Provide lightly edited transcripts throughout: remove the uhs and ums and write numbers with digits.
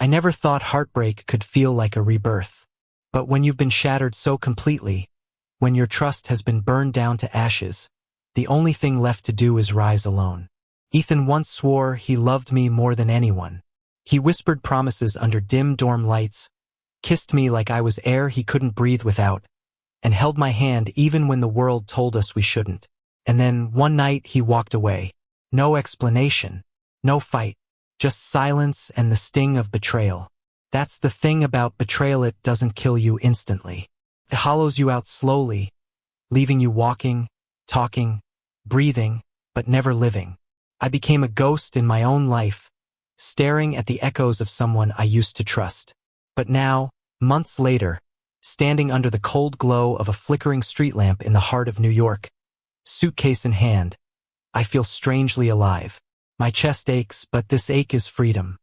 I never thought heartbreak could feel like a rebirth. But when you've been shattered so completely, when your trust has been burned down to ashes, the only thing left to do is rise alone. Ethan once swore he loved me more than anyone. He whispered promises under dim dorm lights, kissed me like I was air he couldn't breathe without, and held my hand even when the world told us we shouldn't. And then, one night, he walked away. No explanation. No fight. Just silence and the sting of betrayal. That's the thing about betrayal, it doesn't kill you instantly. It hollows you out slowly, leaving you walking, talking, breathing, but never living. I became a ghost in my own life, staring at the echoes of someone I used to trust. But now, months later, standing under the cold glow of a flickering street lamp in the heart of New York, suitcase in hand, I feel strangely alive. My chest aches, but this ache is freedom.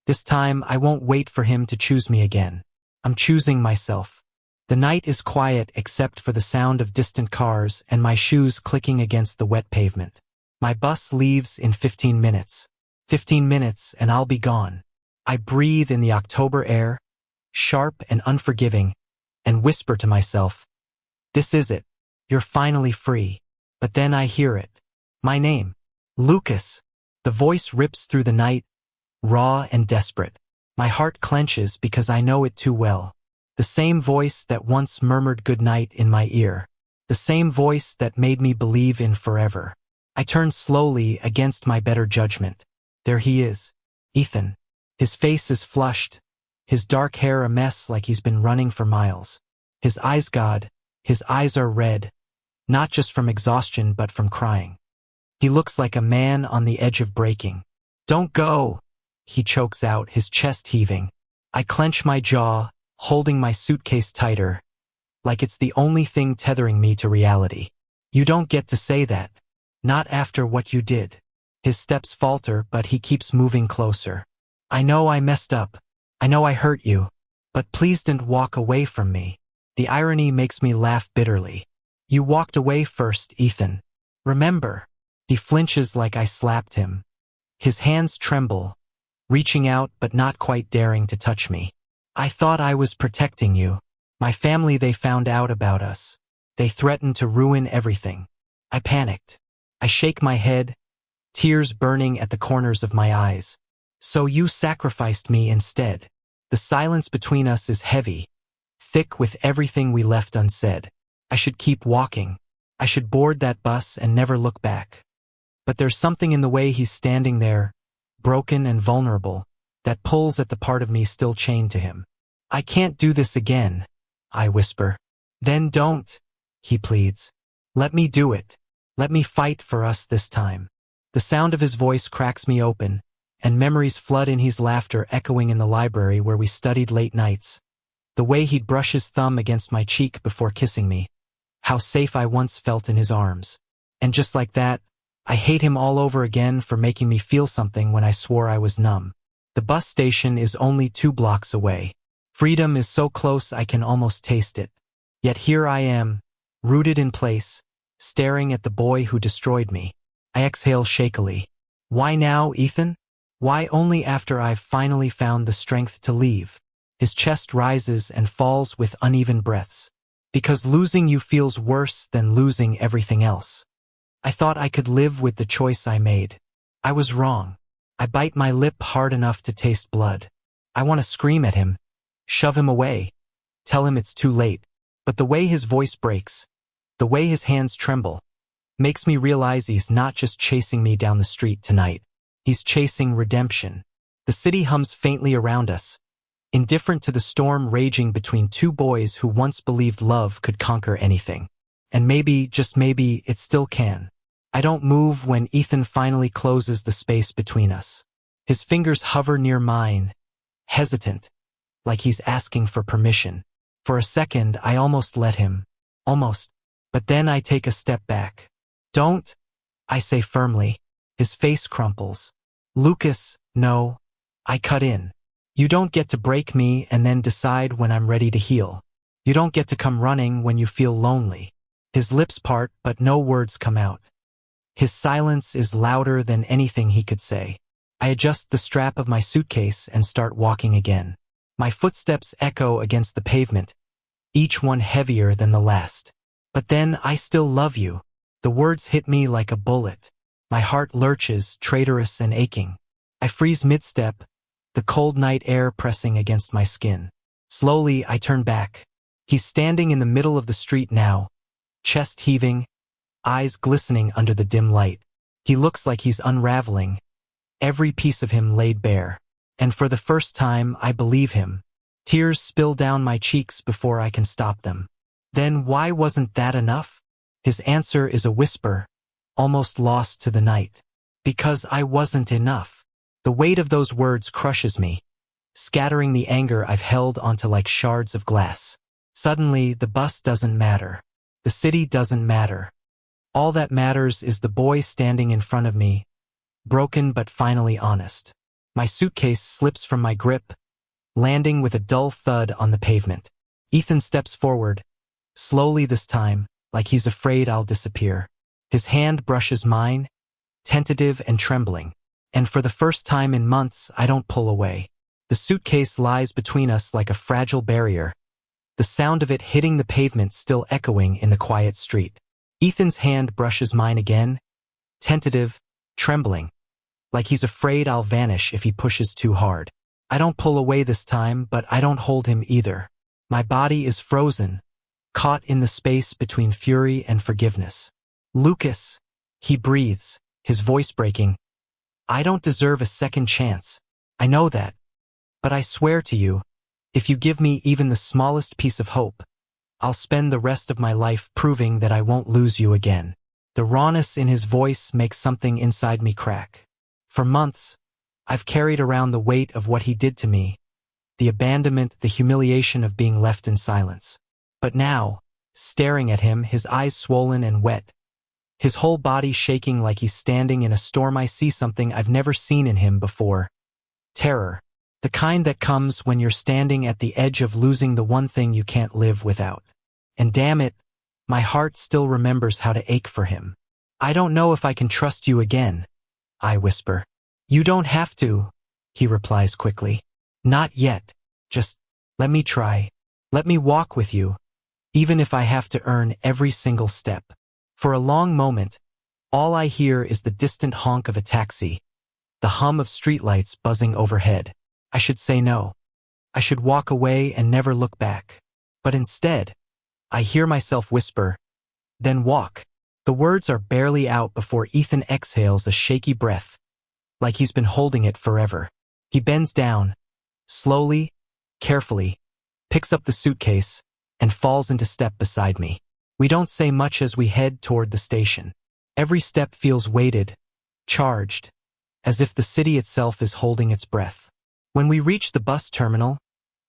This time, I won't wait for him to choose me again. I'm choosing myself. The night is quiet except for the sound of distant cars and my shoes clicking against the wet pavement. My bus leaves in 15 minutes. 15 minutes and I'll be gone. I breathe in the October air, sharp and unforgiving, and whisper to myself, "This is it. You're finally free." But then I hear it. My name. Lucas. The voice rips through the night, raw and desperate. My heart clenches because I know it too well. The same voice that once murmured goodnight in my ear. The same voice that made me believe in forever. I turn slowly against my better judgment. There he is. Ethan. His face is flushed, his dark hair a mess like he's been running for miles. His eyes, God, his eyes are red, not just from exhaustion but from crying. He looks like a man on the edge of breaking. "Don't go," he chokes out, his chest heaving. I clench my jaw, holding my suitcase tighter, like it's the only thing tethering me to reality. "You don't get to say that. Not after what you did." His steps falter, but he keeps moving closer. "I know I messed up. I know I hurt you. But please don't walk away from me." The irony makes me laugh bitterly. "You walked away first, Ethan. Remember?" He flinches like I slapped him. His hands tremble, reaching out but not quite daring to touch me. "I thought I was protecting you. My family, they found out about us. They threatened to ruin everything." I panicked. I shake my head, tears burning at the corners of my eyes. "So you sacrificed me instead." The silence between us is heavy, thick with everything we left unsaid. I should keep walking. I should board that bus and never look back. But there's something in the way he's standing there, broken and vulnerable, that pulls at the part of me still chained to him. "I can't do this again," I whisper. "Then don't," he pleads. "Let me do it. Let me fight for us this time." The sound of his voice cracks me open, and memories flood in, his laughter echoing in the library where we studied late nights. The way he'd brush his thumb against my cheek before kissing me. How safe I once felt in his arms. And just like that, I hate him all over again for making me feel something when I swore I was numb. The bus station is only 2 blocks away. Freedom is so close I can almost taste it. Yet here I am, rooted in place, staring at the boy who destroyed me. I exhale shakily. Why now, Ethan? Why only after I've finally found the strength to leave? His chest rises and falls with uneven breaths. Because losing you feels worse than losing everything else. I thought I could live with the choice I made. I was wrong. I bite my lip hard enough to taste blood. I want to scream at him, shove him away, tell him it's too late. But the way his voice breaks, the way his hands tremble, makes me realize he's not just chasing me down the street tonight. He's chasing redemption. The city hums faintly around us, indifferent to the storm raging between 2 boys who once believed love could conquer anything. And maybe, just maybe, it still can. I don't move when Ethan finally closes the space between us. His fingers hover near mine, hesitant, like he's asking for permission. For a second, I almost let him. Almost. But then I take a step back. Don't, I say firmly. His face crumples. Lucas, no. I cut in. You don't get to break me and then decide when I'm ready to heal. You don't get to come running when you feel lonely. His lips part, but no words come out. His silence is louder than anything he could say. I adjust the strap of my suitcase and start walking again. My footsteps echo against the pavement, each one heavier than the last. But then, I still love you. The words hit me like a bullet. My heart lurches, traitorous and aching. I freeze mid-step, the cold night air pressing against my skin. Slowly, I turn back. He's standing in the middle of the street now, chest heaving, eyes glistening under the dim light. He looks like he's unraveling, every piece of him laid bare. And for the first time, I believe him. Tears spill down my cheeks before I can stop them. Then why wasn't that enough? His answer is a whisper, almost lost to the night. Because I wasn't enough. The weight of those words crushes me, scattering the anger I've held onto like shards of glass. Suddenly, the bus doesn't matter. The city doesn't matter. All that matters is the boy standing in front of me, broken but finally honest. My suitcase slips from my grip, landing with a dull thud on the pavement. Ethan steps forward, slowly this time, like he's afraid I'll disappear. His hand brushes mine, tentative and trembling. And for the first time in months, I don't pull away. The suitcase lies between us like a fragile barrier, the sound of it hitting the pavement still echoing in the quiet street. Ethan's hand brushes mine again, tentative, trembling, like he's afraid I'll vanish if he pushes too hard. I don't pull away this time, but I don't hold him either. My body is frozen, caught in the space between fury and forgiveness. Lucas, he breathes, his voice breaking. I don't deserve a second chance. I know that. But I swear to you, if you give me even the smallest piece of hope, I'll spend the rest of my life proving that I won't lose you again. The rawness in his voice makes something inside me crack. For months, I've carried around the weight of what he did to me, the abandonment, the humiliation of being left in silence. But now, staring at him, his eyes swollen and wet, his whole body shaking like he's standing in a storm, I see something I've never seen in him before. Terror. The kind that comes when you're standing at the edge of losing the one thing you can't live without. And damn it, my heart still remembers how to ache for him. I don't know if I can trust you again, I whisper. You don't have to, he replies quickly. Not yet. Just let me try. Let me walk with you, even if I have to earn every single step. For a long moment, all I hear is the distant honk of a taxi, the hum of streetlights buzzing overhead. I should say no. I should walk away and never look back. But instead, I hear myself whisper, then walk. The words are barely out before Ethan exhales a shaky breath, like he's been holding it forever. He bends down, slowly, carefully, picks up the suitcase, and falls into step beside me. We don't say much as we head toward the station. Every step feels weighted, charged, as if the city itself is holding its breath. When we reach the bus terminal,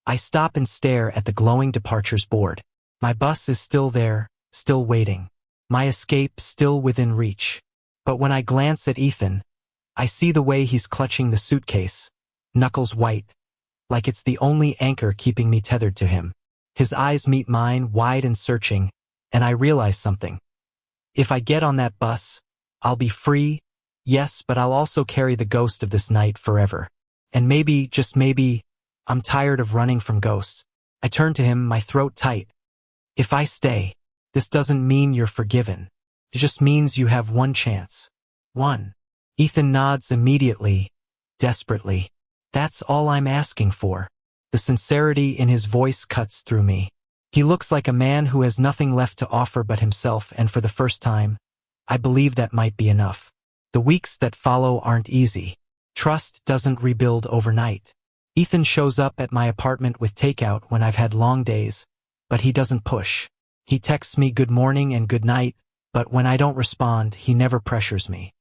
I stop and stare at the glowing departures board. My bus is still there, still waiting. My escape still within reach. But when I glance at Ethan, I see the way he's clutching the suitcase, knuckles white, like it's the only anchor keeping me tethered to him. His eyes meet mine, wide and searching, and I realize something. If I get on that bus, I'll be free, yes, but I'll also carry the ghost of this night forever. And maybe, just maybe, I'm tired of running from ghosts. I turn to him, my throat tight. If I stay, this doesn't mean you're forgiven. It just means you have one chance. One. Ethan nods immediately, desperately. That's all I'm asking for. The sincerity in his voice cuts through me. He looks like a man who has nothing left to offer but himself, and for the first time, I believe that might be enough. The weeks that follow aren't easy. Trust doesn't rebuild overnight. Ethan shows up at my apartment with takeout when I've had long days, but he doesn't push. He texts me good morning and good night, but when I don't respond, he never pressures me.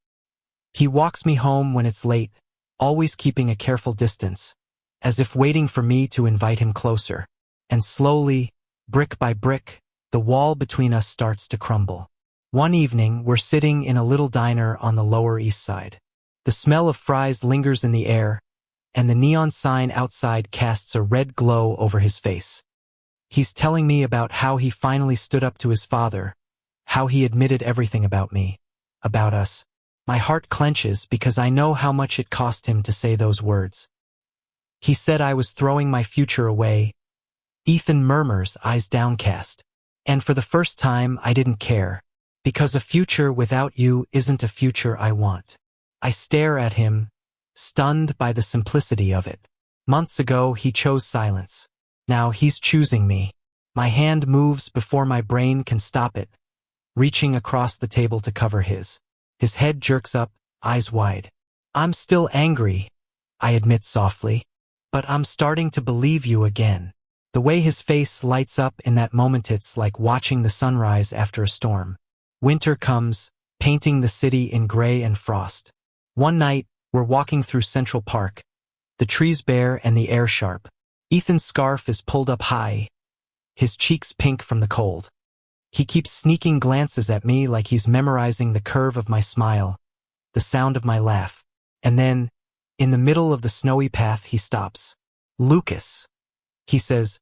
He walks me home when it's late, always keeping a careful distance, as if waiting for me to invite him closer. And slowly, brick by brick, the wall between us starts to crumble. One evening, we're sitting in a little diner on the Lower East Side. The smell of fries lingers in the air, and the neon sign outside casts a red glow over his face. He's telling me about how he finally stood up to his father, how he admitted everything about me, about us. My heart clenches because I know how much it cost him to say those words. He said I was throwing my future away. Ethan murmurs, eyes downcast. And for the first time, I didn't care. Because a future without you isn't a future I want. I stare at him, stunned by the simplicity of it. Months ago, he chose silence. Now he's choosing me. My hand moves before my brain can stop it, reaching across the table to cover his. His head jerks up, eyes wide. I'm still angry, I admit softly. But I'm starting to believe you again. The way his face lights up in that moment, it's like watching the sunrise after a storm. Winter comes, painting the city in gray and frost. One night, we're walking through Central Park. The trees bare and the air sharp. Ethan's scarf is pulled up high, his cheeks pink from the cold. He keeps sneaking glances at me like he's memorizing the curve of my smile, the sound of my laugh. And then, in the middle of the snowy path, he stops. Lucas, he says,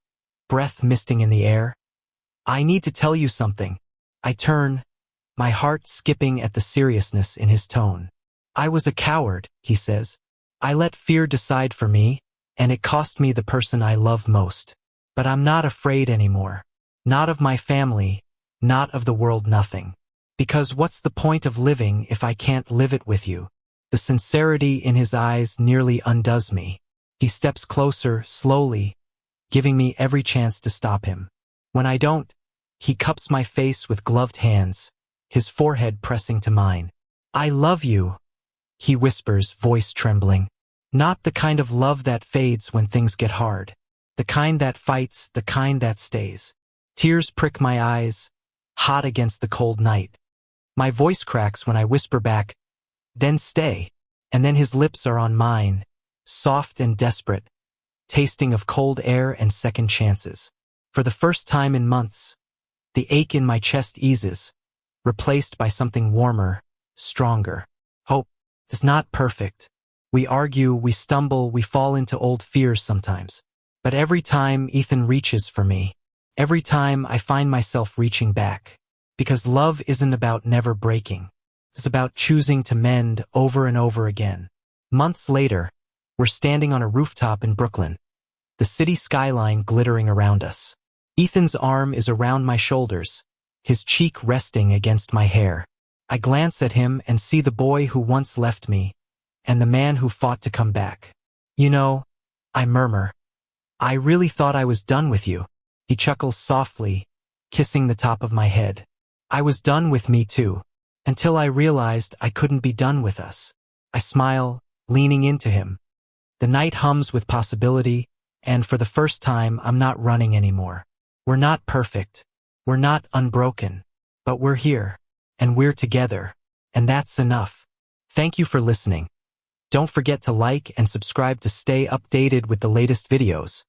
breath misting in the air. I need to tell you something. I turn, my heart skipping at the seriousness in his tone. I was a coward, he says. I let fear decide for me, and it cost me the person I love most. But I'm not afraid anymore. Not of my family, not of the world, nothing. Because what's the point of living if I can't live it with you? The sincerity in his eyes nearly undoes me. He steps closer, slowly, giving me every chance to stop him. When I don't, he cups my face with gloved hands, his forehead pressing to mine. I love you, he whispers, voice trembling. Not the kind of love that fades when things get hard. The kind that fights, the kind that stays. Tears prick my eyes, hot against the cold night. My voice cracks when I whisper back, then stay. And then his lips are on mine, soft and desperate, tasting of cold air and second chances. For the first time in months, the ache in my chest eases, replaced by something warmer, stronger. Hope is not perfect. We argue, we stumble, we fall into old fears sometimes. But every time Ethan reaches for me, every time I find myself reaching back. Because love isn't about never breaking. It's about choosing to mend over and over again. Months later, we're standing on a rooftop in Brooklyn, the city skyline glittering around us. Ethan's arm is around my shoulders, his cheek resting against my hair. I glance at him and see the boy who once left me, and the man who fought to come back. You know, I murmur, I really thought I was done with you. He chuckles softly, kissing the top of my head. I was done with me too, until I realized I couldn't be done with us. I smile, leaning into him. The night hums with possibility, and for the first time, I'm not running anymore. We're not perfect. We're not unbroken. But we're here, and we're together, and that's enough. Thank you for listening. Don't forget to like and subscribe to stay updated with the latest videos.